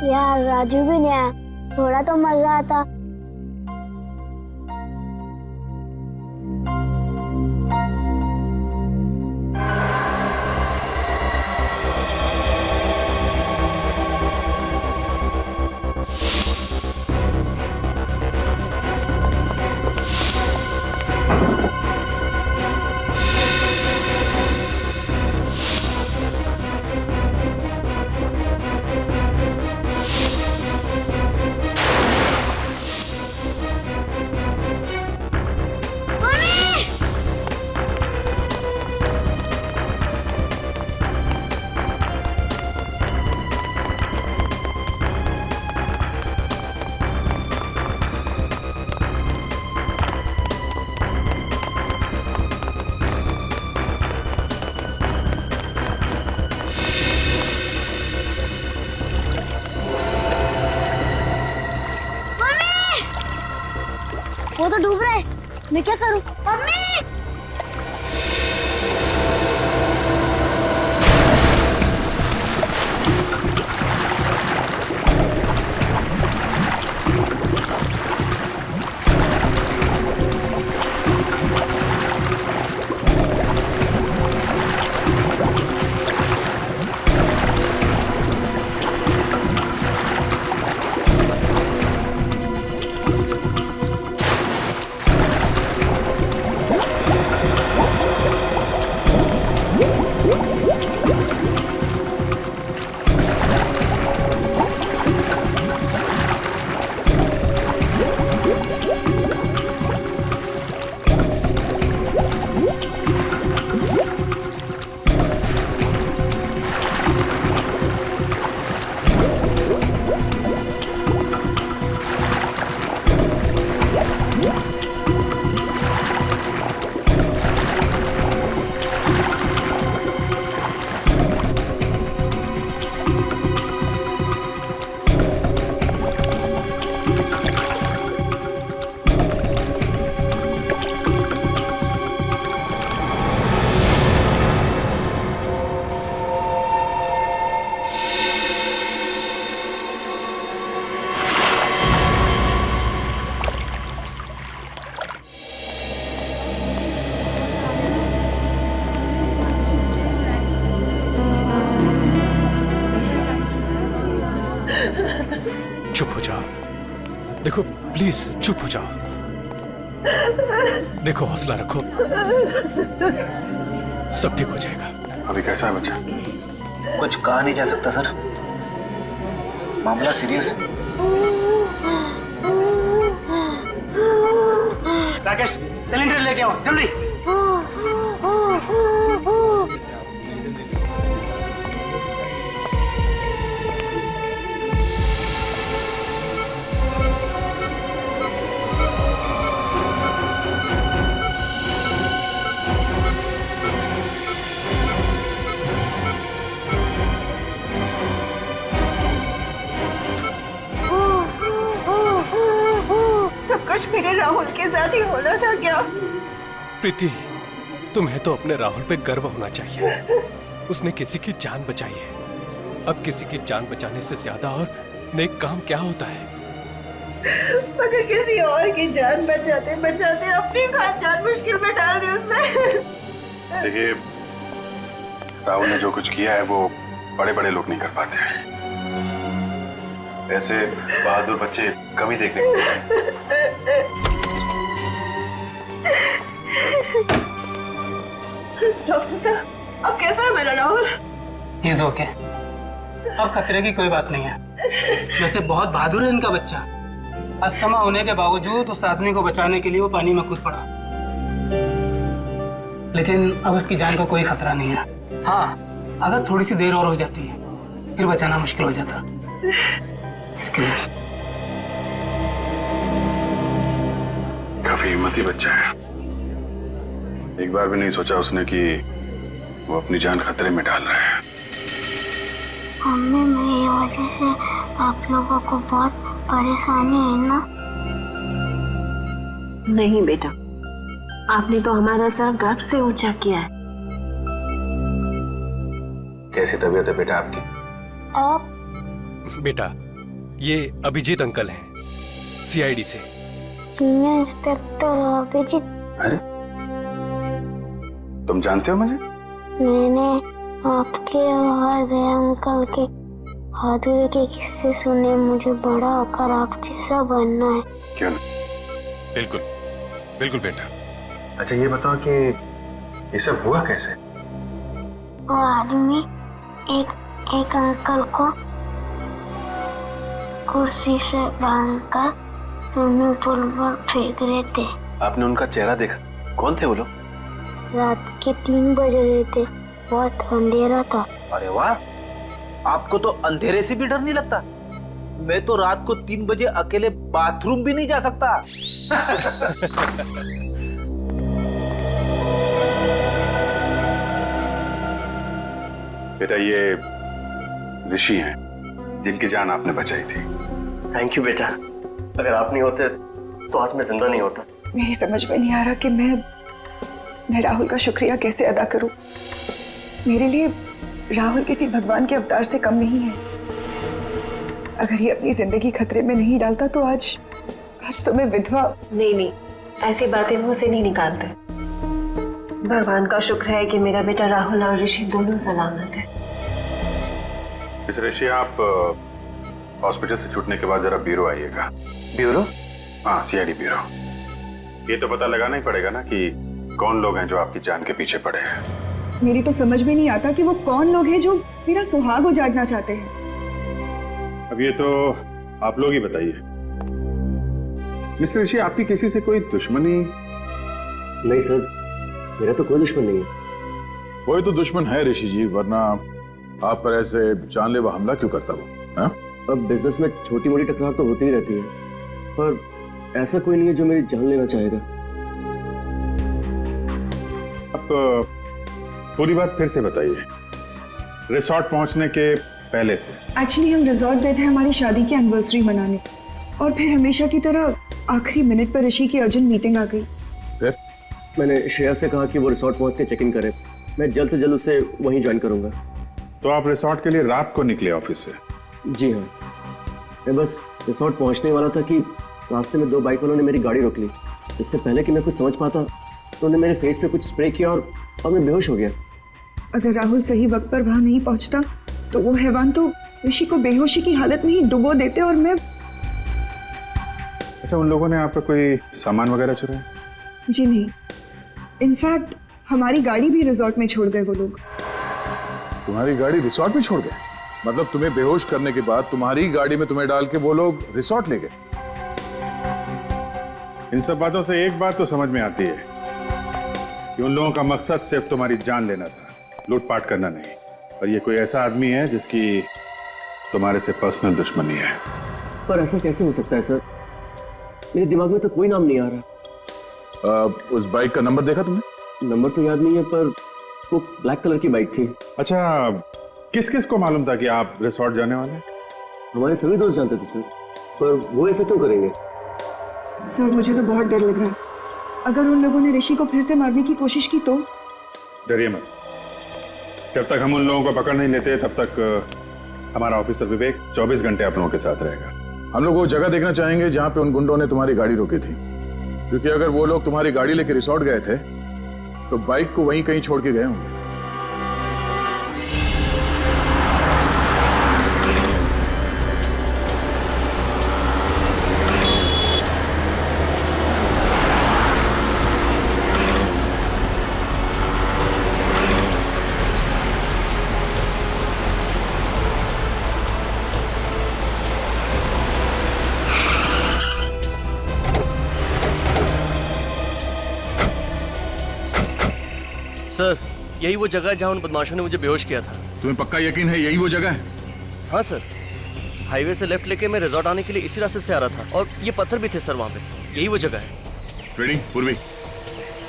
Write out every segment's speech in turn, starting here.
यार राजू भी नहीं आया, थोड़ा तो मजा आता। वो तो डूब रहा है, मैं क्या करूं? मम्मी! चुप हो जाओ। देखो प्लीज चुप हो जाओ। देखो हौसला रखो, सब ठीक हो जाएगा। अभी कैसा है बच्चा? कुछ कहा नहीं जा सकता सर, मामला सीरियस है। राकेश सिलेंडर लेके आओ जल्दी। कुछ मेरे राहुल के साथ ही होना था क्या? प्रीति, तुम्हें तो अपने राहुल पे गर्व होना चाहिए। उसने किसी की जान बचाई है। अब किसी की जान बचाने से ज्यादा और नेक काम क्या होता है? मगर किसी और की जान बचाते बचाते अपनी खास जान मुश्किल में डाल दी उसने। देखिए, राहुल ने जो कुछ किया है वो बड़े बड़े लोग नहीं कर पाते हैं। ऐसे बहादुर बच्चे कभी देखने को मिलते हैं। डॉक्टर साहब, अब कैसा है मेरा राहुल? ही इज ओके, अब खतरे की कोई बात नहीं है। वैसे बहुत बहादुर है इनका बच्चा। अस्थमा होने के बावजूद उस आदमी को बचाने के लिए वो पानी में कूद पड़ा, लेकिन अब उसकी जान का कोई खतरा नहीं है। हाँ, अगर थोड़ी सी देर और हो जाती है फिर बचाना मुश्किल हो जाता। Excuse me. काफी हिम्मती बच्चा है। एक बार भी नहीं सोचा उसने कि वो अपनी जान खतरे में डाल रहा है। मम्मी, मेरी वजह से आप लोगों को बहुत परेशानी है ना? नहीं बेटा, आपने तो हमारा सर गर्व से ऊंचा किया है। कैसी तबीयत है बेटा आपकी? बेटा, ये अभिजीत अंकल हैं, सीआईडी से। सीनियर इंस्पेक्टर अभिजीत, अरे तुम जानते हो मुझे? मैंने आपके और दया अंकल के बहादुरी के किस्से सुने। मुझे बड़ा होकर आप जैसा बनना है। क्यों नहीं? बिल्कुल बिल्कुल बेटा। अच्छा ये बताओ कि ये सब हुआ कैसे? वो आदमी एक अंकल को कुर्सी से बांधकर स्विमिंग पूल पर फेंक रहे थे। आपने उनका चेहरा देखा? कौन थे वो लोग? रात के 3 बज रहे थे, बहुत अंधेरा था। अरे वाह, आपको तो अंधेरे से भी डर नहीं लगता? मैं तो रात को 3 बजे अकेले बाथरूम भी नहीं जा सकता। बेटा ये ऋषि हैं जिनकी जान आपने बचाई थी। थैंक यू बेटा, अगर आप नहीं होते तो आज मैं जिंदा नहीं होता। मेरी समझ में नहीं आ रहा कि मैं राहुल का शुक्रिया कैसे अदा करूं। मेरे लिए राहुल किसी भगवान के अवतार से कम नहीं है। अगर ये अपनी जिंदगी खतरे में नहीं डालता तो आज तो मैं विधवा। नहीं, ऐसी बातें मुंह से नहीं निकालते। भगवान का शुक्र है कि मेरा बेटा राहुल और ऋषि दोनों सलामत है। मिस ऋषि, आप हॉस्पिटल से छूटने के बाद जरा ब्यूरो आइएगा। ब्यूरो? हाँ, सीआईडी ब्यूरो। ये तो पता लगाना ही पड़ेगा ना कि कौन लोग हैं जो आपकी जान के पीछे पड़े हैं। मेरी तो समझ में नहीं आता कि वो कौन लोग हैं जो मेरा सुहाग उजाड़ना चाहते हैं। अब ये तो आप लोग ही बताइए। मिस्टर ऋषि, आपकी किसी से कोई दुश्मनी? नहीं सर, मेरा तो कोई दुश्मन नहीं है। कोई तो दुश्मन है ऋषि जी, वरना आप पर ऐसे जानलेवा हमला क्यों करता वो? हाँ? अब बिजनेस में छोटी मोटी टकरार तो होती ही रहती है, पर ऐसा कोई नहीं है जो मेरी जान लेना चाहेगा। अब पूरी बात फिर से बताइए, रिसोर्ट पहुंचने के पहले से। एक्चुअली हम रिजॉर्ट गए थे हमारी शादी की एनिवर्सरी मनाने, और फिर हमेशा की तरह आखिरी मिनट पर ऋषि की अर्जेंट मीटिंग आ गई। फिर मैंने श्रेया से कहा कि वो रिसोर्ट पहुंच के चेक इन करे। मैं जल्द से जल्द उसे वहीं ज्वाइन करूंगा। तो आप रिसोर्ट के लिए रात को निकले ऑफिस से? जी हाँ, मैं बस रिसोर्ट पहुंचने वाला था कि रास्ते में 2 बाइक वालों ने मेरी गाड़ी रोक ली। इससे पहले कि मैं कुछ समझ पाता तो उन्होंने मेरे फेस पे कुछ स्प्रे किया और मैं बेहोश हो गया। अगर राहुल सही वक्त पर वहां नहीं पहुंचता तो वो हैवान तो ऋषि को बेहोशी की हालत में ही डुबो देते और मैं। अच्छा, उन लोगों ने आपका कोई सामान वगैरह चुराया? जी नहीं, इनफैक्ट हमारी गाड़ी भी रिजॉर्ट में छोड़ गए वो लोग। तुम्हारी गाड़ी रिसोर्ट में छोड़ गए? मतलब तुम्हें बेहोश करने के बाद तुम्हारी गाड़ी में तुम्हें डाल के वो लोग रिसोर्ट ले गए? इन सब बातों से एक बात तो समझ में आती है कि उन लोगों का मकसद सिर्फ तुम्हारी जान लेना था, लूटपाट करना नहीं। और ये कोई ऐसा आदमी है जिसकी तुम्हारे से पर्सनल दुश्मनी है। पर ऐसा कैसे हो सकता है सर? मेरे दिमाग में तो कोई नाम नहीं आ रहा। उस बाइक का नंबर देखा तुमने? नंबर तो याद नहीं है, पर वो ब्लैक कलर की बाइक थी। अच्छा, किस किस को मालूम था कि आप रिसोर्ट जाने वाले हैं? हमारे सभी दोस्त जानते थे सर, पर वो ऐसा क्यों करेंगे? सर मुझे तो बहुत डर लग रहा है। अगर उन लोगों ने ऋषि को फिर से मारने की कोशिश की तो? डरिए मत, जब तक हम उन लोगों को पकड़ नहीं लेते तब तक हमारा ऑफिसर विवेक 24 घंटे आप लोगों के साथ रहेगा। हम लोग वो जगह देखना चाहेंगे जहां पे उन गुंडों ने तुम्हारी गाड़ी रोकी थी, क्योंकि अगर वो लोग तुम्हारी गाड़ी लेके रिसोर्ट गए थे तो बाइक को वहीं कहीं छोड़ के गए होंगे। सर, यही वो जगह है जहाँ उन बदमाशों ने मुझे बेहोश किया था। तुम्हें पक्का यकीन है यही वो जगह है? हाँ सर, हाईवे से लेफ्ट लेके मैं रिजॉर्ट आने के लिए इसी रास्ते से आ रहा था, और ये पत्थर भी थे सर वहाँ पे। यही वो जगह है। ट्रेडिंग पूर्वी,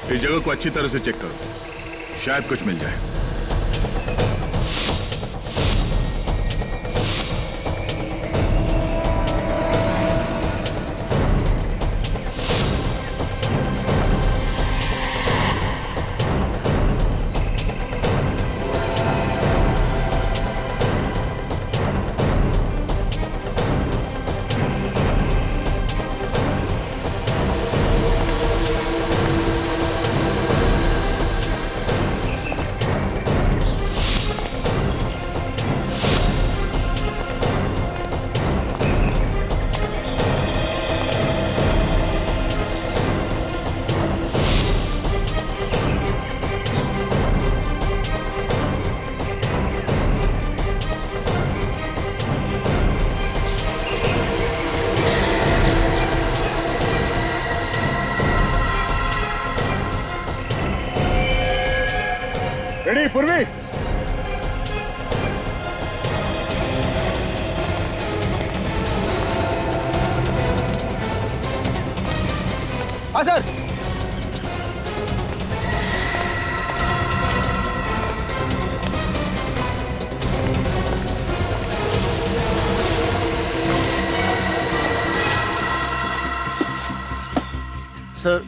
इस जगह को अच्छी तरह से चेक करो, शायद कुछ मिल जाए। पूर्वी पूर्वी हाँ सर। सर,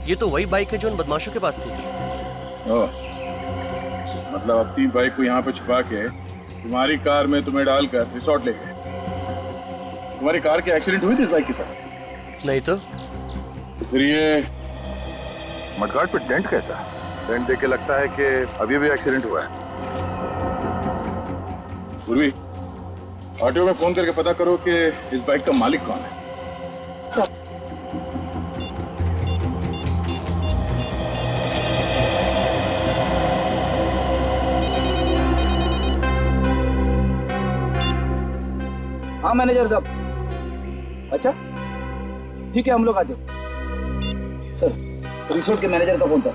ये तो वही बाइक है जो उन बदमाशों के पास थी। मतलब अपनी बाइक को यहाँ पे छुपा के तुम्हारी कार में तुम्हें डालकर रिसोर्ट ले गए। तुम्हारी कार के एक्सीडेंट हुई थी इस बाइक के साथ? नहीं तो फिर ये मडगार्ड पे डेंट कैसा? डेंट देख के लगता है कि अभी भी एक्सीडेंट हुआ है। पूर्वी, ऑटो में फोन करके पता करो कि इस बाइक का मालिक कौन है। हाँ मैनेजर साहब। अच्छा ठीक है, हम लोग आते हैं। सर, रिसोर्ट के मैनेजर का फोन था।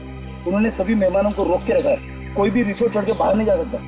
उन्होंने सभी मेहमानों को रोक के रखा है, कोई भी रिसोर्ट छोड़ के बाहर नहीं जा सकता।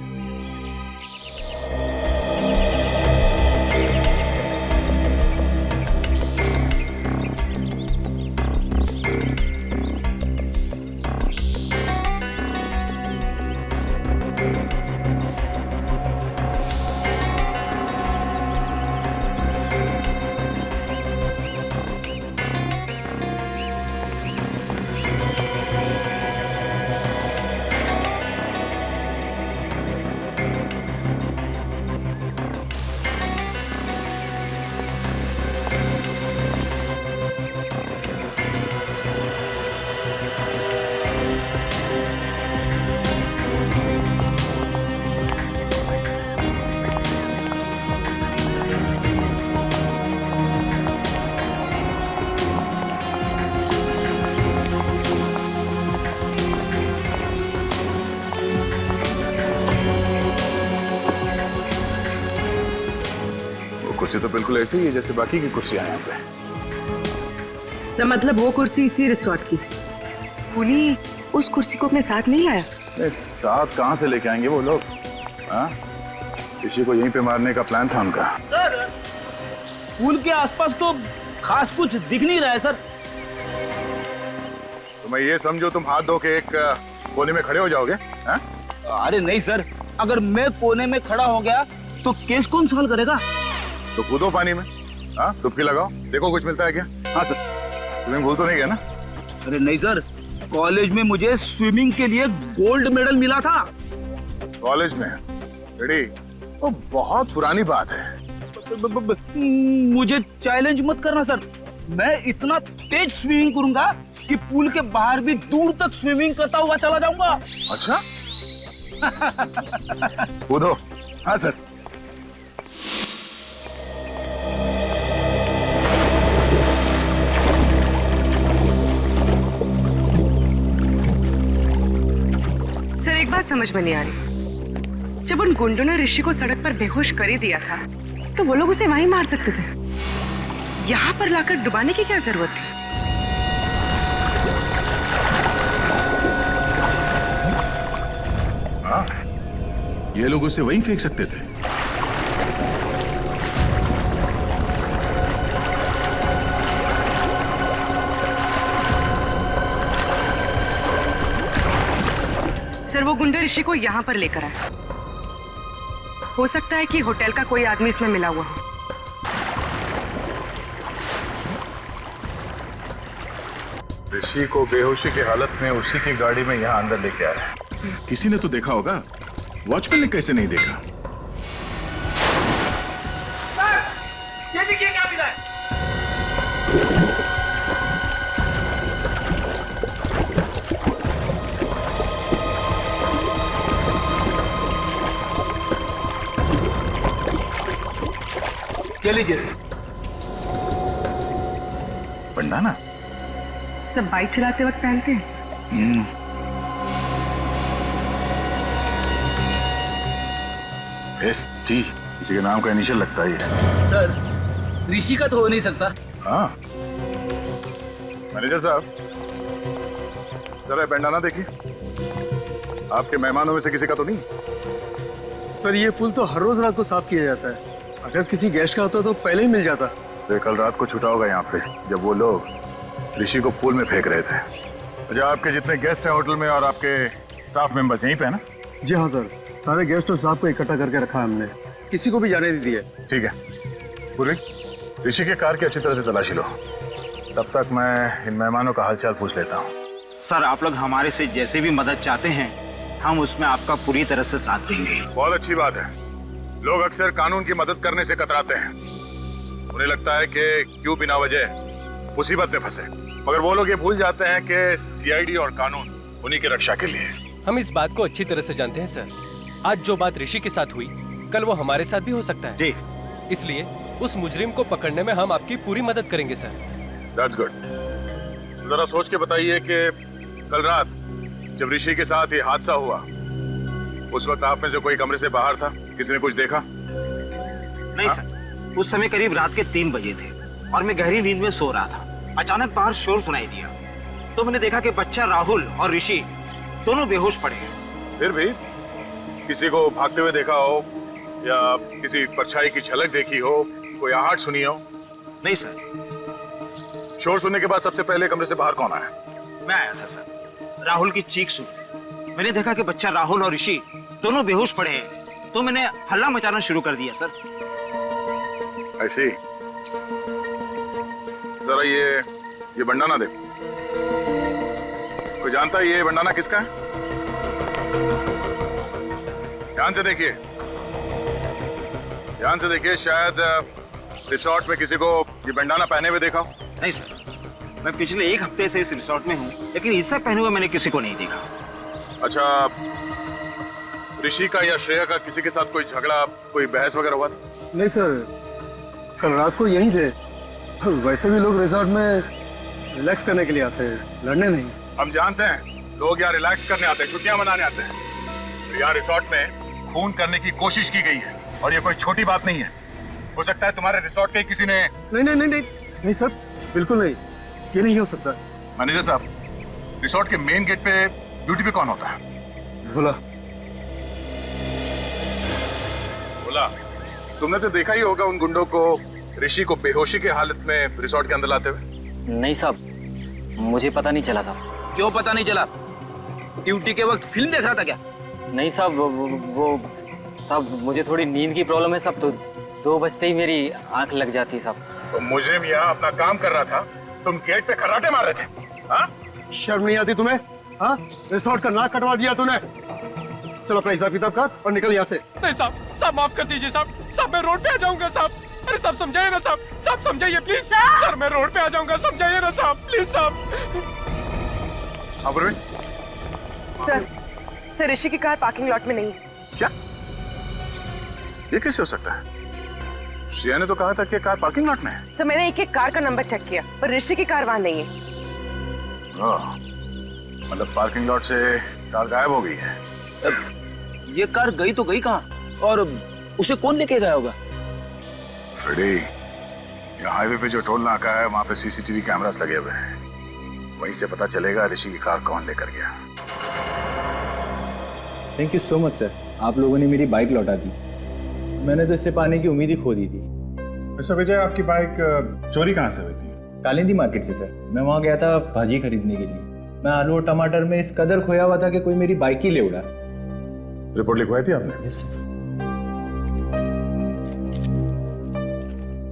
कुर्सी तो बिल्कुल ऐसी ही है जैसे बाकी की कुर्सियां हैं यहाँ पे। सर मतलब वो कुर्सी इसी रिसोर्ट की। पुली उस कुर्सी को अपने साथ नहीं लाया? साथ कहाँ से लेके आएंगे वो लोग? हाँ, किसी को यहीं पे मारने का प्लान था उनका। सर, पुल के आसपास तो खास कुछ दिख नहीं रहा है सर। तो मैं ये समझो तुम हाथ धो के एक कोने में खड़े हो जाओगे? हाँ? अरे नहीं सर, अगर मैं कोने में खड़ा हो गया तो केस कौन सॉल्व करेगा? तो कूदो पानी में, हाँ, डुबकी लगाओ, देखो कुछ मिलता है क्या? हाँ सर। तुम्हें भूल तो नहीं गया ना? अरे नहीं सर, कॉलेज में मुझे स्विमिंग के लिए गोल्ड मेडल मिला था। कॉलेज में? रेडी? तो बहुत पुरानी बात है। मुझे चैलेंज मत करना सर, मैं इतना तेज स्विमिंग करूंगा कि पुल के बाहर भी दूर तक स्विमिंग करता हुआ चला जाऊंगा। अच्छा? कूदो। हाँ सर। सर एक बात समझ में नहीं आ रही, जब उन गुंडों ने ऋषि को सड़क पर बेहोश कर ही दिया था तो वो लोग उसे वहीं मार सकते थे। यहाँ पर लाकर डुबाने की क्या जरूरत थी? हाँ, ये लोग उसे वहीं फेंक सकते थे। सर वो गुंडे ऋषि को यहाँ पर लेकर आए। हो सकता है कि होटल का कोई आदमी इसमें मिला हुआ हो। ऋषि को बेहोशी की हालत में उसी की गाड़ी में यहाँ अंदर लेके आया। किसी ने तो देखा होगा, वॉचमैन ने कैसे नहीं देखा? ये देखिए क्या मिला है। लीजिए पंडाना सब बाइक चलाते वक्त पहनते हैं सर। ST किसी के नाम का इनिशियल लगता ही है। सर, ऋषि का तो हो नहीं सकता। हाँ, मैनेजर साहब जरा बैंडाना देखिए। आपके मेहमानों में से किसी का तो नहीं? सर ये पुल तो हर रोज रात को साफ किया जाता है। अगर किसी गेस्ट का होता तो पहले ही मिल जाता। तो कल रात को छूटा होगा यहाँ पे जब वो लोग ऋषि को पूल में फेंक रहे थे। अच्छा, आपके जितने गेस्ट हैं होटल में और आपके स्टाफ मेंबर्स यहीं पे है ना? जी हाँ सर, सारे गेस्ट और स्टाफ को इकट्ठा करके रखा है हमने, किसी को भी जाने नहीं दिया। ठीक है पूर्वी, ऋषि के कार की अच्छी तरह से तलाशी लो। तब तक मैं इन मेहमानों का हालचाल पूछ लेता हूँ। सर आप लोग हमारे से जैसे भी मदद चाहते हैं हम उसमें आपका पूरी तरह से साथ देंगे। बहुत अच्छी बात है। लोग अक्सर कानून की मदद करने से कतराते हैं। उन्हें लगता है कि क्यों बिना वजह मुसीबत में फंसे, मगर वो लोग ये भूल जाते हैं कि सीआईडी और कानून उन्हीं की रक्षा के लिए। हम इस बात को अच्छी तरह से जानते हैं सर। आज जो बात ऋषि के साथ हुई कल वो हमारे साथ भी हो सकता है जी। इसलिए उस मुजरिम को पकड़ने में हम आपकी पूरी मदद करेंगे सर। That's good. जरा सोच के बताइए कि कल रात जब ऋषि के साथ ये हादसा हुआ उस वक्त आप में से कोई कमरे से बाहर था? किसी ने कुछ देखा? नहीं सर, उस समय करीब रात के 3 बजे थे और मैं गहरी नींद में सो रहा था। अचानक बाहर शोर सुनाई दिया तो मैंने देखा कि बच्चा राहुल और ऋषि दोनों बेहोश पड़े हैं। फिर भी किसी को भागते हुए देखा हो या किसी परछाई की झलक देखी हो, कोई आहट सुनी हो? नहीं सर। शोर सुनने के बाद सबसे पहले कमरे से बाहर कौन आया? मैं आया था सर। राहुल की चीख सुनी, मैंने देखा कि बच्चा राहुल और ऋषि दोनों बेहोश पड़े हैं तो मैंने हल्ला मचाना शुरू कर दिया सर। ऐसी जरा ये बंडाना देखो। कोई जानता है ये बंडाना किसका है? ध्यान से देखिए, ध्यान से देखिए। शायद रिसोर्ट में किसी को ये बंडाना पहने हुए देखा हो। नहीं सर, मैं पिछले 1 हफ्ते से इस रिसोर्ट में हूँ लेकिन इससे पहने हुए मैंने किसी को नहीं देखा। अच्छा, ऋषि का या श्रेया का किसी के साथ कोई झगड़ा, कोई बहस वगैरह हुआ था? नहीं सर, कल रात को यहीं थे। वैसे भी लोग रिसोर्ट में रिलैक्स करने के लिए आते हैं, लड़ने नहीं। हम जानते हैं लोग यहाँ रिलैक्स करने आते हैं, छुट्टियां मनाने आते हैं। तो यहाँ रिसोर्ट में खून करने की कोशिश की गई है और ये कोई छोटी बात नहीं है। हो सकता है तुम्हारे रिसोर्ट के किसी ने। नहीं नहीं नहीं नहीं नहीं सर, बिल्कुल नहीं, ये नहीं हो सकता। मैनेजर साहब, रिसोर्ट के मेन गेट पे ड्यूटी पे कौन होता है? बोला बोला तुमने तो देखा ही होगा उन गुंडों को ऋषि को बेहोशी के हालत में रिसोर्ट के अंदर लाते हुए। नहीं साहब, मुझे पता नहीं चला साहब। क्यों पता नहीं चला? ड्यूटी के वक्त फिल्म देख रहा था क्या? नहीं साहब, वो साहब मुझे थोड़ी नींद की प्रॉब्लम है साहब, तो 2 बजते ही मेरी आंख लग जाती साहब। तो मुझे भी यहाँ अपना काम कर रहा था, तुम गेट पे खर्राटे मार रहे थे। हाँ, शर्म नहीं आती तुम्हें? हाँ, रिसोर्ट का नाक कटवा दिया तूने। चलो अपना हिसाब किताब कर और निकल यहाँ से। नहीं साहब माफ कर दीजिए साहब मैं रोड पे आ जाऊंगा साहब। अरे साहब समझाइए ना साहब समझाइए प्लीज। सर मैं रोड पे आ जाऊंगा, समझाइए ना साहब प्लीज साहब। सर ऋषि की कार पार्किंग लॉट में नहीं है। क्या? ये कैसे हो सकता है? श्रेया ने तो कहा था कि कार पार्किंग लॉट में है। सर मैंने एक कार का नंबर चेक किया पर ऋषि की कार वहाँ नहीं है। मतलब पार्किंग लॉट से कार गायब हो गई है। ये कार गई तो गई कहाँ और उसे कौन लेके गया होगा? फ्रेडी, यहाँ हाईवे पे जो टोल नाका है वहाँ पे सीसीटीवी कैमरास लगे हुए हैं, वहीं से पता चलेगा ऋषि की कार कौन लेकर गया। Thank you so much sir, आप लोगों ने मेरी बाइक लौटा दी। मैंने तो इससे पाने की उम्मीद ही खो दी थी। मिस्टर विजय, आपकी बाइक चोरी कहाँ से हुई थी? कालिंदी मार्केट से सर। मैं वहाँ गया था भाजी खरीदने के लिए। मैं आलू और टमाटर में इस कदर खोया हुआ था कि कोई मेरी बाइक ही ले उड़ा। रिपोर्ट लिखवाई थी आपने? Yes sir.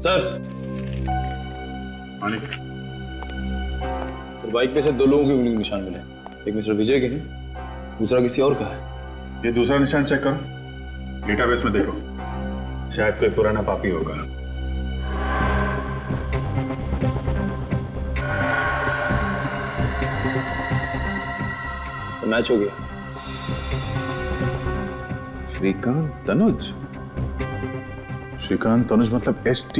सर आने तो बाइक पे से 2 लोगों के उंगली के निशान मिले। एक मिस्टर विजय के हैं, दूसरा किसी और का है। ये दूसरा निशान चेक करो, डेटाबेस में देखो, शायद कोई पुराना पापी होगा। तो मैच हो गया। श्रीकांत तनुज? श्रीकांत तनुज मतलब ST?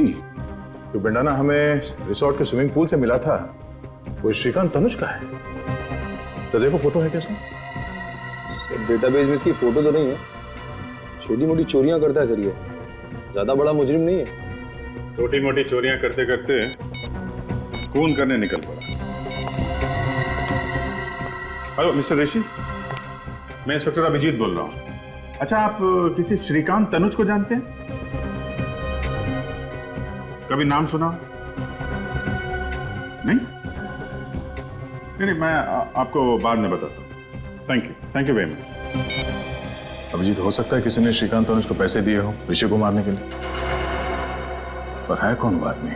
जो बंडाना हमें रिसोर्ट के स्विमिंग पूल से मिला था वो श्रीकांत तनुज का है। तो देखो फोटो है क्या इसमें? डेटाबेस में इसकी फोटो तो नहीं है। छोटी मोटी चोरियां करता है सर, ये ज्यादा बड़ा मुजरिम नहीं है। छोटी मोटी चोरियां करते करते खून करने निकल पड़ा। हेलो मिस्टर ऋषि, मैं इंस्पेक्टर अभिजीत बोल रहा हूँ। अच्छा, आप किसी श्रीकांत तनुज को जानते हैं? कभी नाम सुना? नहीं, मैं आपको बाद में बताता हूँ। Thank you very much. Abhijit, हो सकता है किसी ने श्रीकांत तनुज को पैसे दिए हो ऋषि को मारने के लिए, पर है कौन बात नहीं।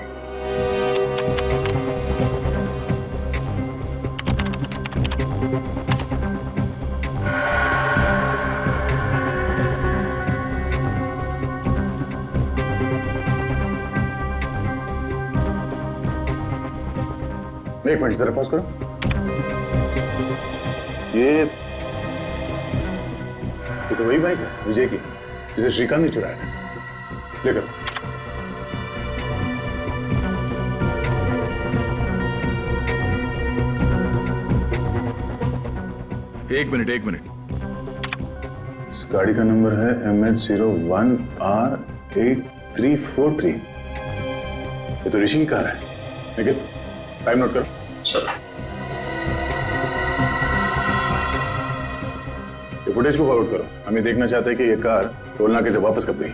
एक मिनट जरा पॉज करो। ये तो वही बाइक है विजय की जिसे श्रीकांत ने चुराया था। लेकर एक मिनट। इस गाड़ी का नंबर है MH01R8343। ये तो ऋषि की कार है। लेकिन टाइम नोट करो। सर, ये फुटेज को फॉरवर्ड करो। हम ये देखना चाहते हैं कि ये कार टोल नाके से वापस कब गई।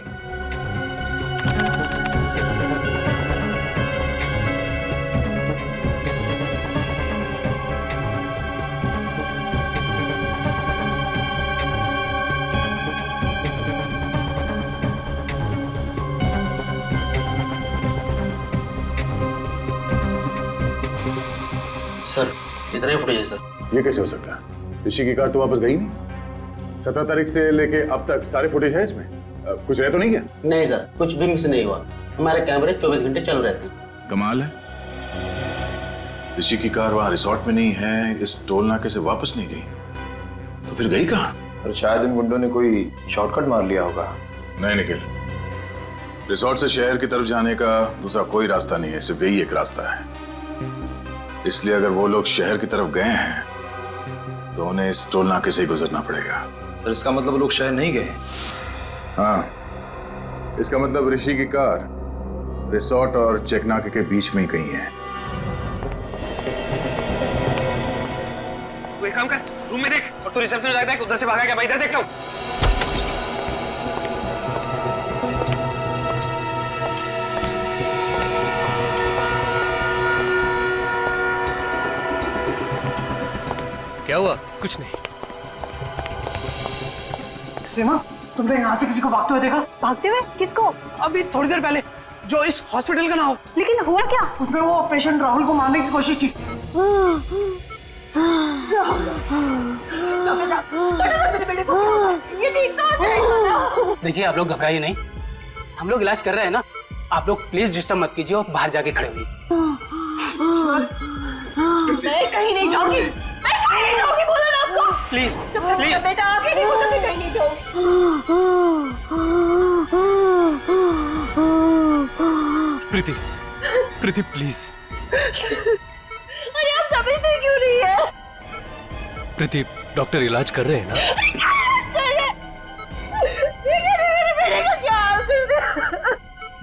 सर इतना ही फुटेज है सर। ये कैसे हो सकता है? ऋषि की कार तो वापस गई नहीं। 17 तारीख से लेके अब तक सारे फुटेज है इसमें। कुछ रह तो नहीं गया? नहीं सर, कुछ भी मिस नहीं हुआ। हमारे कैमरे 24 घंटे चालू रहते हैं। कमाल है। ऋषि की कार वहां रिसोर्ट में नहीं है, इस टोल नाके से वापस नहीं गई, तो फिर गई कहाँ? और शायद इन गुंडों ने कोई शॉर्टकट मार लिया होगा। नहीं निखिल, रिसोर्ट से शहर की तरफ जाने का दूसरा कोई रास्ता नहीं है, सिर्फ यही एक रास्ता है। इसलिए अगर वो लोग शहर की तरफ गए हैं तो उन्हें इस टोल नाके से ही गुजरना पड़ेगा। सर इसका मतलब वो लोग शहर नहीं गए? हाँ, इसका मतलब ऋषि की कार रिसोर्ट और चेक नाके के बीच में ही कहीं है। तू एक काम कर, रूम में देख, और तू रिसेप्शन जाकर देख उधर से भागा क्या। मैं इधर देखता हूँ। क्या हुआ? कुछ नहीं। सीमा, तुमने यहाँ से किसी को भागते हुए देखा? भागते हुए? किसको? अभी थोड़ी देर पहले, जो इस हॉस्पिटल का ना हो। लेकिन हुआ क्या? उसने वो पेशेंट राहुल को मारने की कोशिश की। देखिए आप लोग घबराइए नहीं, हम लोग इलाज कर रहे हैं ना। आप लोग प्लीज डिस्टर्ब मत कीजिए और बाहर जाके खड़े होइए। मैं कहीं नहीं जाऊंगी, मैं कहीं नहीं जाऊंगी, बोला ना आपको। प्लीज प्लीज बेटा, आगे नहीं बोला, मैं कहीं नहीं जाऊंगी। प्रीति प्लीज। अरे आप समझते क्यों नहीं है? प्रीति, डॉक्टर इलाज कर रहे हैं ना?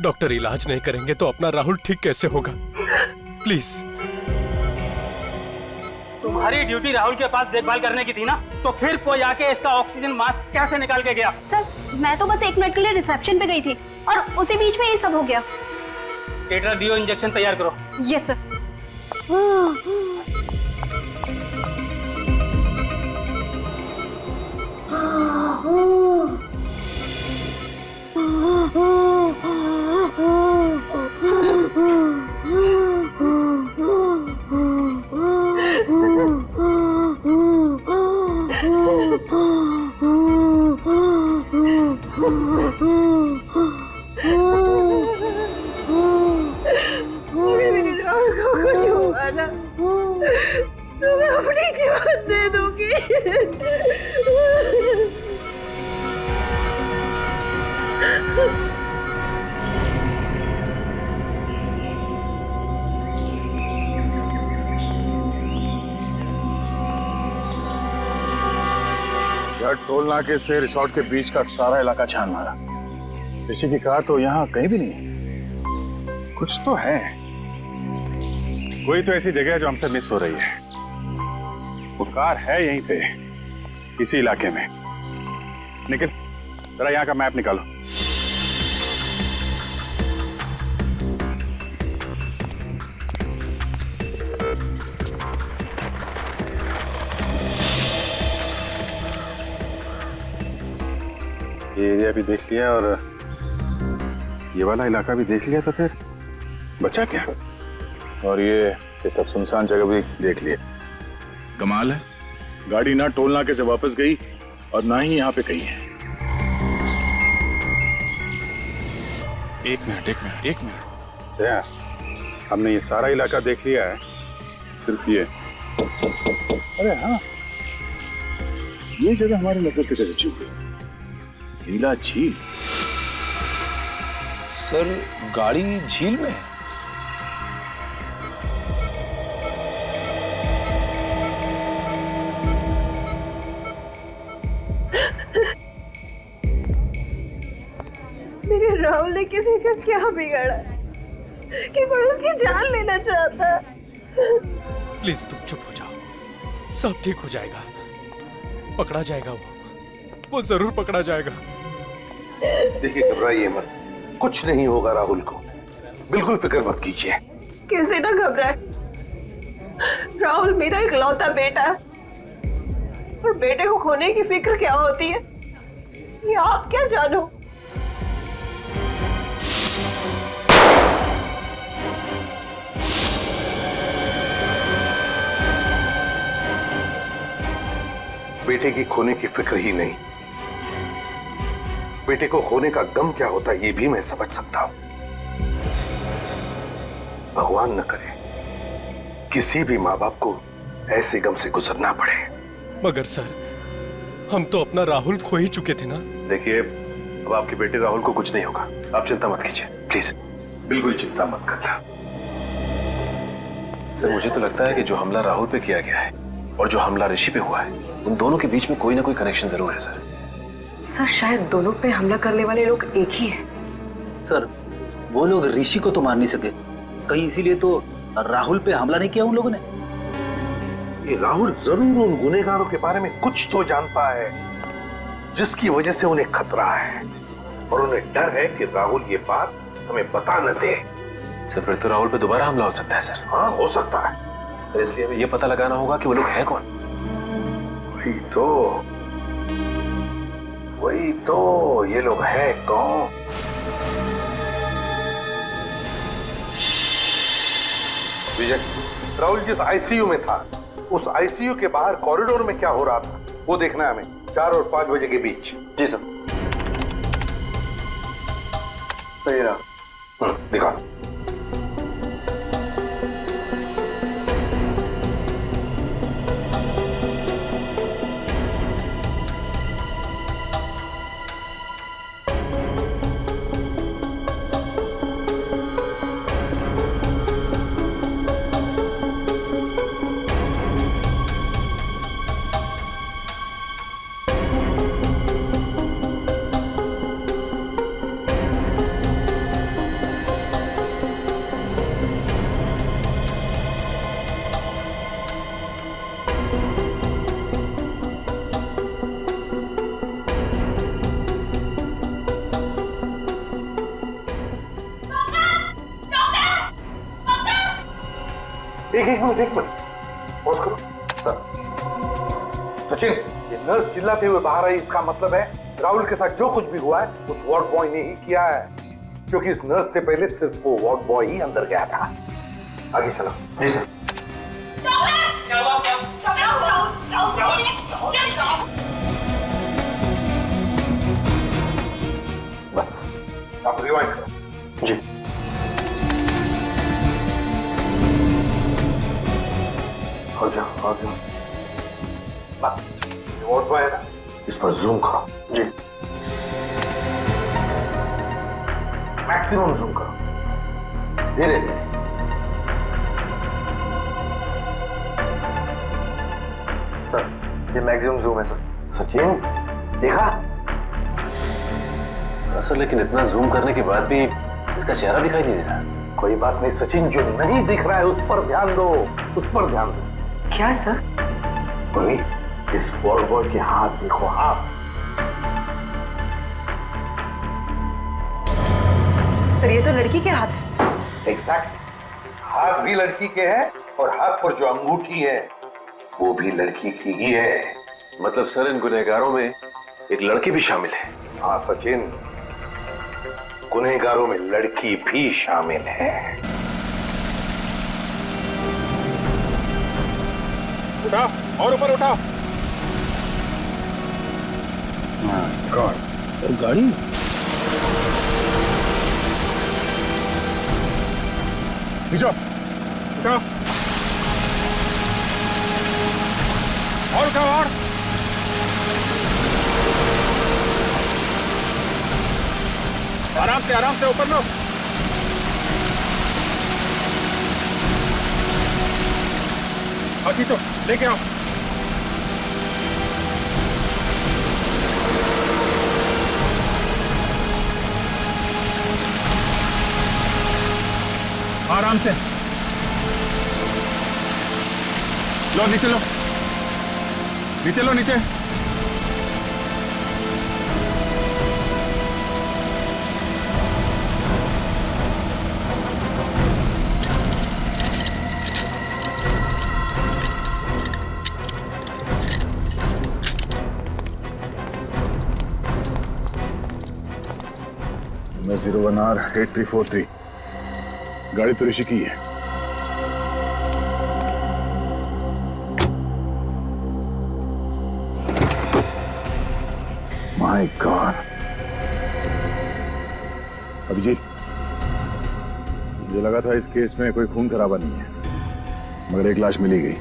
डॉक्टर इलाज नहीं करेंगे तो अपना राहुल ठीक कैसे होगा? प्लीज। तुम्हारी ड्यूटी राहुल के पास देखभाल करने की थी ना, तो फिर कोई आके इसका ऑक्सीजन मास्क कैसे निकाल के गया? सर, मैं तो बस 1 मिनट के लिए रिसेप्शन पे गई थी और उसी बीच में ये सब हो गया। टेट्राडियो इंजेक्शन तैयार करो। Yes sir. तुम्हें अपनी जीवन दे दूंगी। यार, टोल नाके से रिसोर्ट के बीच का सारा इलाका छान मारा। ऋषि की कार तो यहाँ कहीं भी नहीं है। कुछ तो है, कोई तो ऐसी जगह है जो हमसे मिस हो रही है। वो कार है यहीं पे, इसी इलाके में। निखिल, जरा यहाँ का मैप निकालो। ये एरिया भी देख लिया और ये वाला इलाका भी देख लिया, तो फिर बचा क्या? और ये सब सुनसान जगह भी देख लिया। कमाल है, गाड़ी ना टोल नाके से वापस गई और ना ही यहाँ पे कहीं है। एक मिनट। हमने ये सारा इलाका देख लिया है, सिर्फ ये। अरे हाँ, ये जगह हमारी नजर से कैसे चूक गई? नीला झील। सर, गाड़ी झील में है? मेरे राहुल ने किसी का क्या बिगाड़ा कि कोई उसकी जान लेना चाहता? प्लीज तुम चुप हो जाओ, सब ठीक हो जाएगा। पकड़ा जाएगा, वो जरूर पकड़ा जाएगा। देखिए, घबराइए मत, कुछ नहीं होगा राहुल को, बिल्कुल फिक्र मत कीजिए। कैसे ना घबराए, राहुल मेरा इकलौता बेटा है और बेटे को खोने की फिक्र क्या होती है ये आप क्या जानो। बेटे की खोने की फिक्र ही नहीं, बेटे को खोने का गम क्या होता है ये भी मैं समझ सकता हूं। भगवान न करे किसी भी माँ बाप को ऐसे गम से गुजरना पड़े। मगर सर, हम तो अपना राहुल खो ही चुके थे ना। देखिए, अब आपके बेटे राहुल को कुछ नहीं होगा, आप चिंता मत कीजिए, प्लीज बिल्कुल चिंता मत करना। सर, मुझे तो लगता है कि जो हमला राहुल पे किया गया है और जो हमला ऋषि पे हुआ है, उन दोनों के बीच में कोई ना कोई कनेक्शन जरूर है सर। सर, शायद दोनों पे हमला करने वाले लोग एक ही हैं। सर, वो लोग ऋषि को तो मार नहीं सके, कहीं इसीलिए तो राहुल पे हमला नहीं किया उन लोगों ने। ये राहुल जरूर उन गुनहगारों के बारे में कुछ तो जानता है जिसकी वजह से उन्हें खतरा है, और उन्हें डर है कि राहुल ये बात हमें बता न दे। सर, फिर तो राहुल पे दोबारा हमला हो सकता है सर। हाँ, हो सकता है, इसलिए हमें ये पता लगाना होगा कि वो लोग हैं कौन। वही तो ये लोग हैं कौन? विजय, राहुल जिस आईसीयू में था, उस आईसीयू के बाहर कॉरिडोर में क्या हो रहा था वो देखना है हमें, 4 और 5 बजे के बीच। जी सर। सही रहा। दिखा। एक मिनट पॉज करो। सचिन, ये नर्स चिल्लाते हुए बाहर आई, इसका मतलब है राहुल के साथ जो कुछ भी हुआ है उस वार्ड बॉय ने ही किया है, क्योंकि इस नर्स से पहले सिर्फ वो वार्ड बॉय ही अंदर गया था। आगे चलो। जी सर। बस आप रिवाइंड करो। जी। और जाओ। वार्ड बॉय है ना, इस पर जूम करो। जी। मैक्सिमम जूम करो, धीरे धीरे। सर, ये मैक्सिमम जूम है सर। सचिन, देखा? सर, लेकिन इतना जूम करने के बाद भी इसका चेहरा दिखाई नहीं दे रहा। कोई बात नहीं सचिन, जो नहीं दिख रहा है उस पर ध्यान दो, उस पर ध्यान दो। क्या सर? वही इस बॉल बॉय के हाथ देखो, हाथ। सर ये तो लड़की के हाथ है। एग्जैक्ट, हाथ भी लड़की के हैं और हाथ पर जो अंगूठी है वो भी लड़की की ही है। मतलब सर इन गुनहगारों में एक लड़की भी शामिल है? हाँ सचिन, गुनहगारों में लड़की भी शामिल है। उठाओ और ऊपर उठाओ। गॉड, गाड़ी खींचो, उठाओ और उठाओ और। आराम से ऊपर लो। खींचो, लेके आओ। आराम से लो, नीचे लो, नीचे लो, नीचे। मैं 01R8343, गाड़ी तो ऋषि की है। माय गॉड, अभिजीत, मुझे लगा था इस केस में कोई खून खराबा नहीं है, मगर एक लाश मिली गई।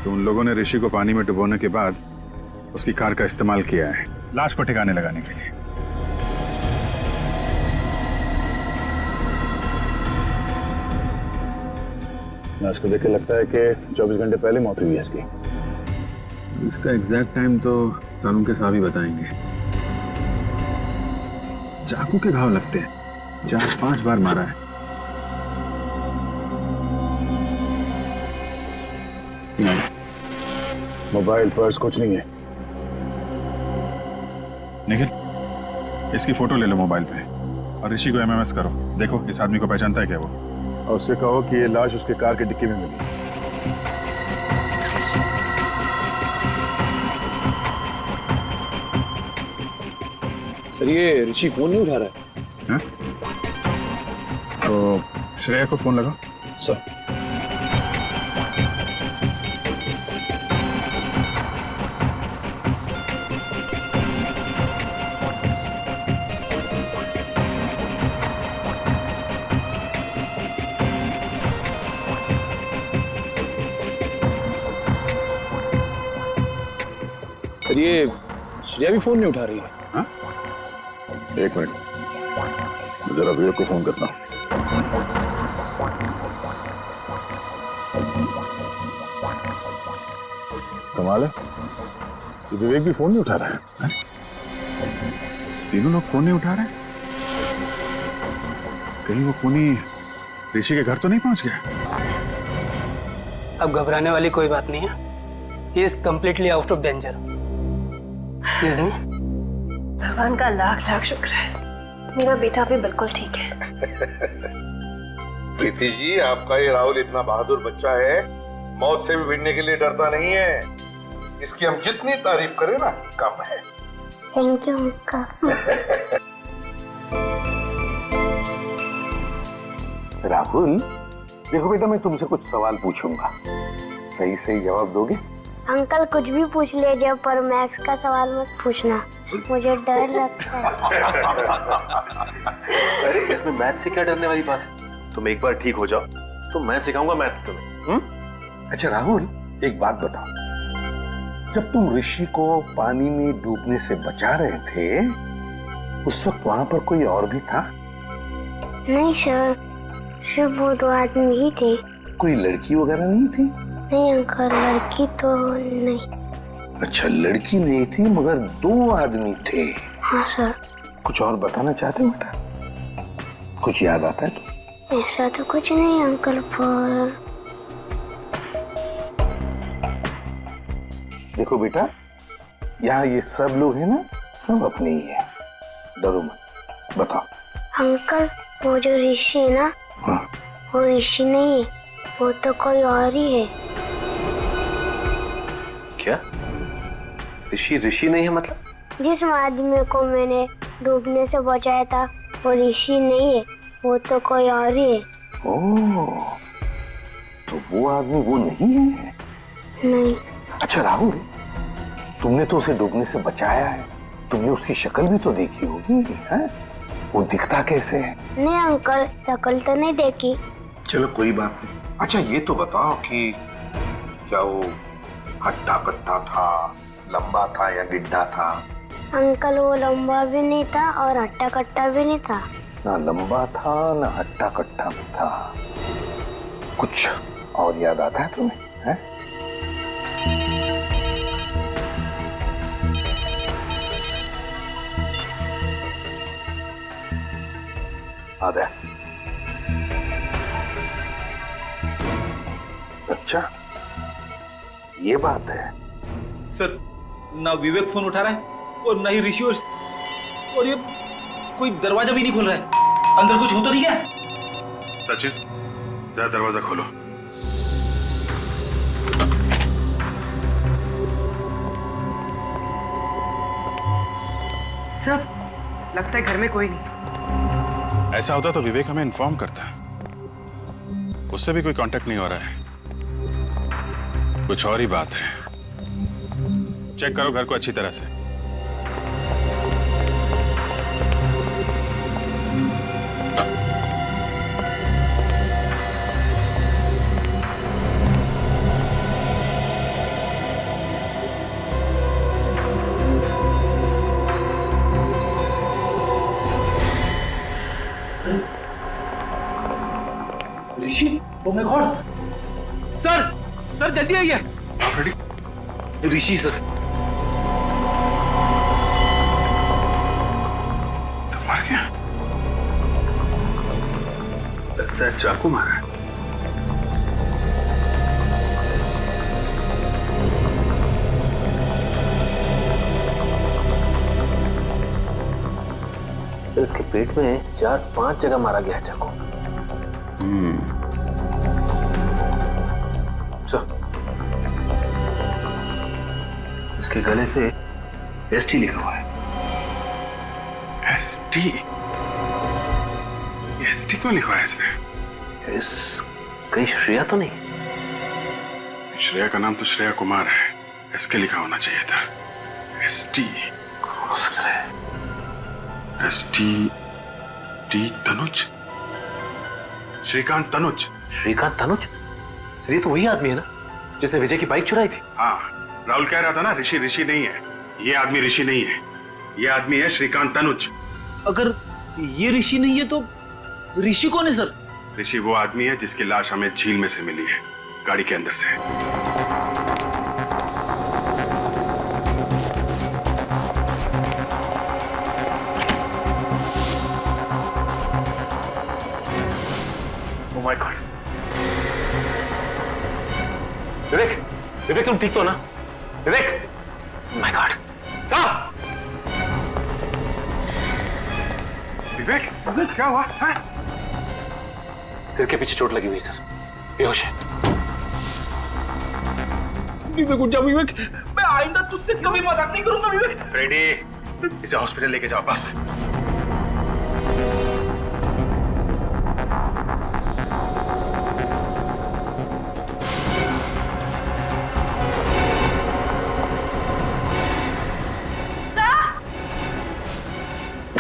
तो उन लोगों ने ऋषि को पानी में डुबोने के बाद उसकी कार का इस्तेमाल किया है लाश को ठिकाने लगाने के लिए। लाश को देख के लगता है कि 24 घंटे पहले मौत हुई है इसकी। इसका एग्जैक्ट टाइम तो कानून के साहब ही बताएंगे। चाकू के घाव लगते हैं, 4-5 बार मारा है। नहीं, मोबाइल पर्स कुछ नहीं है। निखिल, इसकी फोटो ले लो मोबाइल पे और ऋषि को एमएमएस करो। देखो इस आदमी को पहचानता है क्या वो, और उससे कहो कि ये लाश उसके कार की डिक्की में मिली। सर ये ऋषि फोन नहीं उठा रहा है। तो श्रेया को फोन लगाओ। सर सर ये श्रेया भी फोन नहीं उठा रही है। हाँ? एक मिनट, जरा विवेक को फोन करता हूँ। कमाल है, ये विवेक भी फोन नहीं उठा रहा है। हाँ? तीनों लोग फोन नहीं उठा रहे। कहीं वो खूनी ऋषि के घर तो नहीं पहुंच गया? अब घबराने वाली कोई बात नहीं है। He is completely out of danger. Excuse me? भगवान का लाख लाख शुक्र है, मेरा बेटा भी बिल्कुल ठीक है। प्रीति जी, आपका ये राहुल इतना बहादुर बच्चा है, मौत से भी भिड़ने के लिए डरता नहीं है। इसकी हम जितनी तारीफ करें ना कम है। Thank you uncle. राहुल, देखो बेटा, मैं तुमसे कुछ सवाल पूछूंगा, सही सही जवाब दोगे? अंकल कुछ भी पूछ लीजिए, पर मैथ्स का सवाल मत पूछना, मुझे डर लगता है। अरे इसमें मैथ से क्या डरने वाली बात है? तुम एक बार ठीक हो जाओ तो मैं सिखाऊंगा मैथ्स तुम्हें। अच्छा राहुल, एक बात बताओ, जब तुम ऋषि को पानी में डूबने से बचा रहे थे, उस वक्त वहां पर कोई और भी था? नहीं सर, सिर्फ वो 2 आदमी ही थे। कोई लड़की वगैरह नहीं थी? नहीं अंकल, लड़की तो नहीं। अच्छा, लड़की नहीं थी मगर 2 आदमी थे। हाँ सर। कुछ और बताना चाहते हो बेटा? कुछ याद आता है तो? ऐसा तो कुछ नहीं अंकल, पर देखो बेटा, यहाँ ये सब लोग हैं ना, सब अपने ही है, डरो मत। बताओ अंकल, वो जो ऋषि है ना, हाँ। वो ऋषि नहीं है, वो तो कोई और ही है। क्या? ऋषि नहीं है मतलब? जिस आदमी को मैंने डूबने से बचाया था वो ऋषि नहीं है, वो तो कोई और ही है। ओह, तो वो आदमी वो नहीं है? नहीं। अच्छा राहुल, तुमने तो उसे डूबने से बचाया है, तुमने उसकी शक्ल भी तो देखी होगी, हैं? वो दिखता कैसे है? नहीं अंकल, शक्ल तो नहीं देखी। चलो कोई बात नहीं। अच्छा ये तो बताओ कि क्या वो हट्टा कट्टा था, लंबा था या गिड्ढा था? अंकल, वो लंबा भी नहीं था और हट्टा कट्टा भी नहीं था। ना लंबा था ना हट्टा कट्टा भी था। कुछ और याद आता है तुम्हें? हैं? आदा। अच्छा ये बात है। सर, ना विवेक फोन उठा रहा है और ना ही ऋषि, और ये कोई दरवाजा भी नहीं खोल रहा है। अंदर कुछ हो तो नहीं क्या? सचिन, जरा दरवाजा खोलो। सर, लगता है घर में कोई नहीं। ऐसा होता तो विवेक हमें इन्फॉर्म करता। उससे भी कोई कांटेक्ट नहीं हो रहा है। कुछ और ही बात है। चेक करो घर को अच्छी तरह से। Rishi, oh my god! Sir, sir जल्दी आइए। ऋषि सर। तो मर गया। लगता है चाकू मारा है। इसके पेट में 4-5 जगह मारा गया है चाकू। इसके गले पे एसटी लिखा हुआ है। एसटी? एसटी क्यों लिखा है इसने? कहीं श्रेया तो नहीं? श्रेया का नाम तो श्रेया कुमार है। एसके लिखा होना चाहिए था। एसटी। हो सकता है। S T T Tanuj. Shrikant Tanuj. Shrikant Tanuj? Sir ये तो वही आदमी है ना जिसने विजय की बाइक चुराई थी। हाँ, राहुल कह रहा था ना, ऋषि नहीं है। ये आदमी ऋषि नहीं है, ये आदमी है श्रीकांत तनुज। अगर ये ऋषि नहीं है तो ऋषि कौन है सर? ऋषि वो आदमी है जिसकी लाश हमें झील में से मिली है, गाड़ी के अंदर से। ओह माय गॉड! विवेक तुम ठीक तो ना? विवेक! My god! साहब! विवेक क्या हुआ? हाँ? सिर के पीछे चोट लगी हुई सर, बेहोश है। विवेक उठ जाओ विवेक, मैं आइंदा तुझसे कभी मजाक नहीं करूंगा विवेक। फ्रेडी, इसे हॉस्पिटल लेके जाओ बस।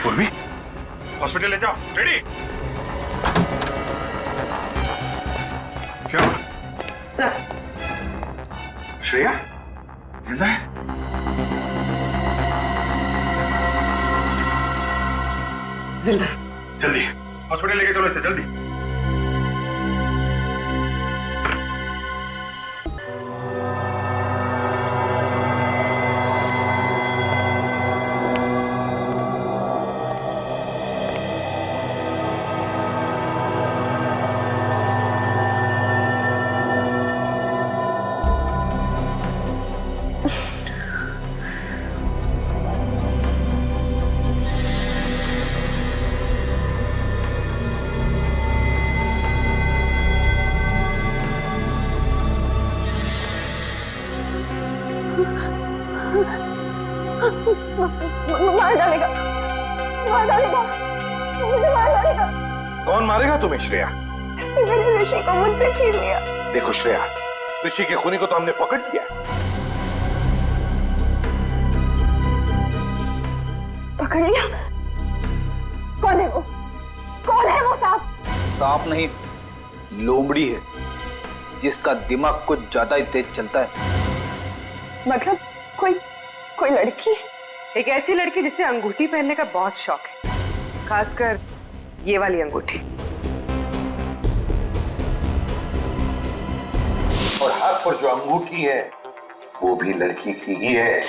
पूर्वी, हॉस्पिटल ले जाओ। फ्रेडी, क्या हुआ? सर, श्रेया जिंदा है? जिंदा। जल्दी हॉस्पिटल लेके चलो इसे, जल्दी। मारेगा तुम्हें श्रेया? इसने मेरे ऋषि को मुझसे छीन लिया। देखो श्रेया, ऋषि के खूनी को तो हमने पकड़ लिया। पकड़ लिया? कौन है वो? कौन है वो सांप? सांप नहीं, लोमड़ी है, जिसका दिमाग कुछ ज्यादा ही तेज चलता है। मतलब कोई लड़की है? एक ऐसी लड़की जिसे अंगूठी पहनने का बहुत शौक है, खासकर ये वाली अंगूठी। और हाथ पर जो अंगूठी है वो भी लड़की की ही है।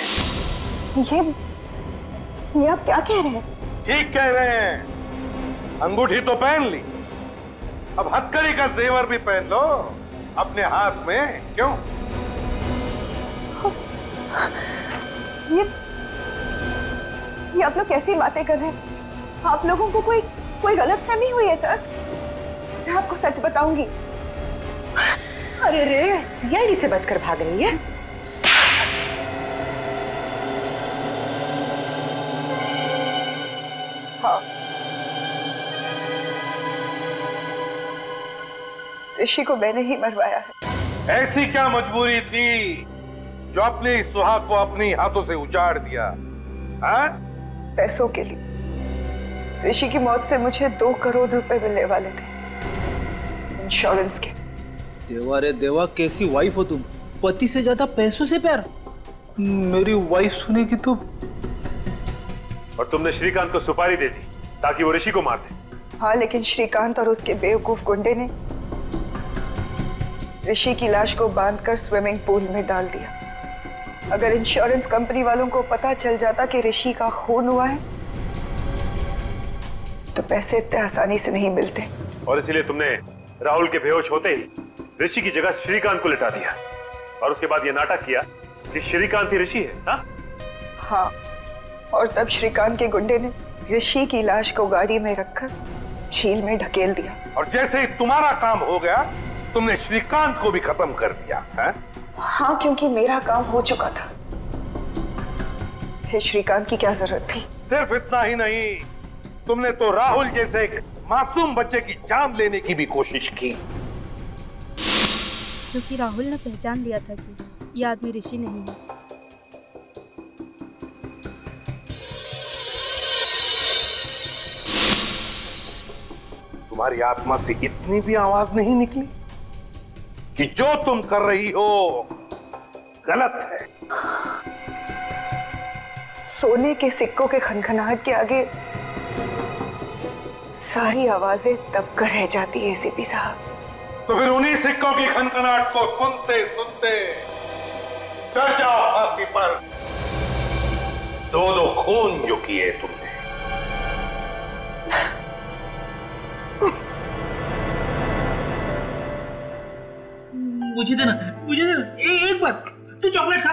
ये आप क्या कह रहे हैं? ठीक कह रहे हैं। अंगूठी तो पहन ली, अब हथकड़ी का जेवर भी पहन लो अपने हाथ में। क्यों? ये आप लोग कैसी बातें कर रहे हैं? आप लोगों को कोई गलतफहमी हुई है सर। मैं आपको सच बताऊंगी। अरे रे, सीआईडी से बचकर भाग रही है। हाँ, ऋषि को मैंने ही मरवाया है। ऐसी क्या मजबूरी थी जो अपने इस सुहाग को अपनी हाथों से उजाड़ दिया? हाँ? पैसों के लिए। ऋषि की मौत से मुझे 2 करोड़ रुपए मिलने वाले थे, इंश्योरेंस के। देवा रे देवा, कैसी वाइफ हो तुम? पति से ज्यादा पैसों से प्यार? मेरी वाइफ सुनेगी तो। और तुमने श्रीकांत को सुपारी दे दी ताकि वो ऋषि को मार दे। हाँ, लेकिन श्रीकांत और उसके बेवकूफ गुंडे ने ऋषि की लाश को बांधकर स्विमिंग पूल में डाल दिया। अगर इंश्योरेंस कंपनी वालों को पता चल जाता कि ऋषि का खून हुआ है तो पैसे इतने आसानी से नहीं मिलते। और इसीलिए तुमने राहुल के बेहोश होते ही ऋषि की जगह श्रीकांत को लिटा दिया और उसके बाद ये नाटक किया कि श्रीकांत ही ऋषि है। हाँ, और तब श्रीकांत के गुंडे ने ऋषि की लाश को गाड़ी में रखकर झील में ढकेल दिया। और जैसे ही तुम्हारा काम हो गया तुमने श्रीकांत को भी खत्म कर दिया है? हाँ, क्योंकि मेरा काम हो चुका था। फिर श्रीकांत की क्या जरूरत थी? सिर्फ इतना ही नहीं, तुमने तो राहुल जैसे एक मासूम बच्चे की जान लेने की भी कोशिश की। क्योंकि राहुल ने पहचान लिया था कि ये आदमी ऋषि नहीं है। तुम्हारी आत्मा से इतनी भी आवाज नहीं निकली कि जो तुम कर रही हो गलत है? सोने के सिक्कों के खनखनाहट के आगे सारी आवाजें दबकर रह जाती है एसीपी साहब। तो फिर उन्हीं सिक्कों की खनखनाहट को सुनते सुनते चढ़ जाओ फांसी पर। 2 खून जो किए तुमने। मुझे देना, एक बार तू चॉकलेट खा।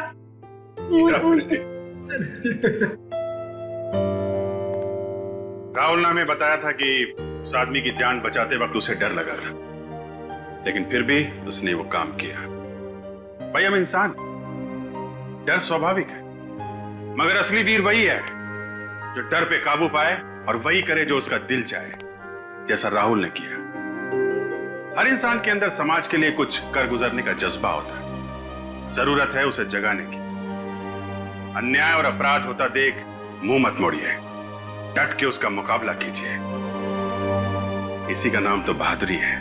राहुल ने हमें बताया था कि उस आदमी की जान बचाते वक्त उसे डर लगा था, लेकिन फिर भी उसने वो काम किया। भाई, हम इंसान, डर स्वाभाविक है, मगर असली वीर वही है जो डर पे काबू पाए और वही करे जो उसका दिल चाहे, जैसा राहुल ने किया। हर इंसान के अंदर समाज के लिए कुछ कर गुजरने का जज्बा होता है, जरूरत है उसे जगाने की। अन्याय और अपराध होता देख मुंह मत मोड़िए, डट के उसका मुकाबला कीजिए। इसी का नाम तो बहादुरी है।